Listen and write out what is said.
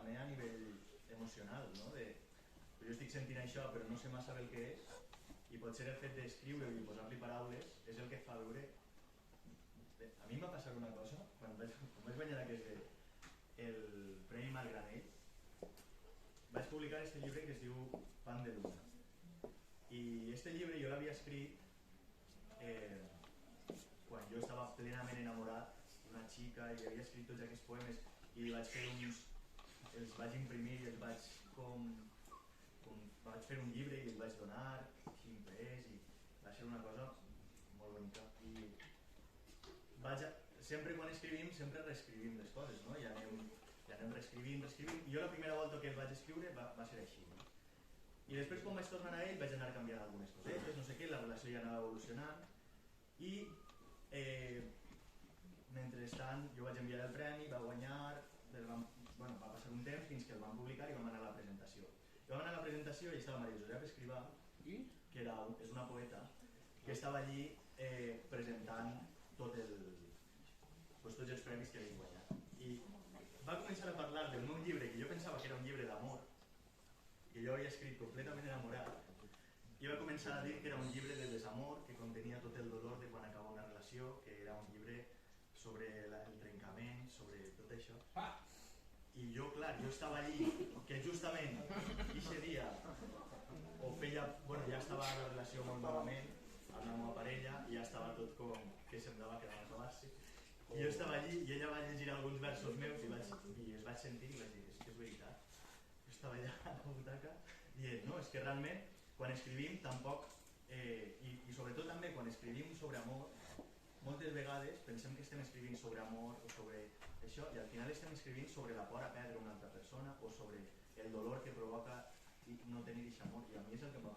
també a nivell emocional, no? Jo estic sentint això però no sé massa bé el que és, i potser el fet d'escriure-ho i posar-li paraules és el que fa veure. A mi em va passar una cosa quan vaig guanyar el Premi Malgranell. Vaig publicar aquest llibre que es diu Pan de Luna, i aquest llibre jo l'havia escrit quan jo estava plenament enamorat d'una xica i havia escrit tots aquests poemes i els vaig imprimir i els vaig fer un llibre i els vaig donar imprès, i va ser una cosa molt bonica. I sempre quan escrivim sempre reescrivim les coses, no? I anem reescrivint. I jo la primera volta que el vaig escriure va ser així, no? I després quan vaig tornar a ell vaig anar canviant algunes cosetes, no sé què, la relació ja anava evolucionant, i mentrestant jo vaig enviar el premi, va guanyar, va passar un temps fins que el van publicar i vam anar a la presentació. Vam anar a la presentació i estava Maria Josep Escrivà, que és una poeta, que estava allí presentant tots els premis que havia guanyat. I va començar a parlar del meu llibre, que jo pensava que era un llibre d'amor, que jo havia escrit completament enamorat, i va començar a dir que era un llibre de desamor, que contenia tot el dolor de quan acaba una relació, que era un llibre sobre el trencament, sobre tot això. I jo, clar, jo estava allí, que justament aquest dia ja estava la relació molt malament amb la meva parella, i ja estava tot com que semblava que anava a acabar-se, i jo estava allí i ella va llegir alguns versos meus i es vaig sentir i vaig dir, és que és veritat. Jo estava allà a la butaca dient, no, és que realment quan escrivim tampoc, i sobretot també quan escrivim sobre amor, moltes vegades pensem que estem escrivint sobre amor o sobre això, i al final estem escrivint sobre la por a perdre una altra persona o sobre el dolor que provoca no tenir aquest amor, i a mi és el que em va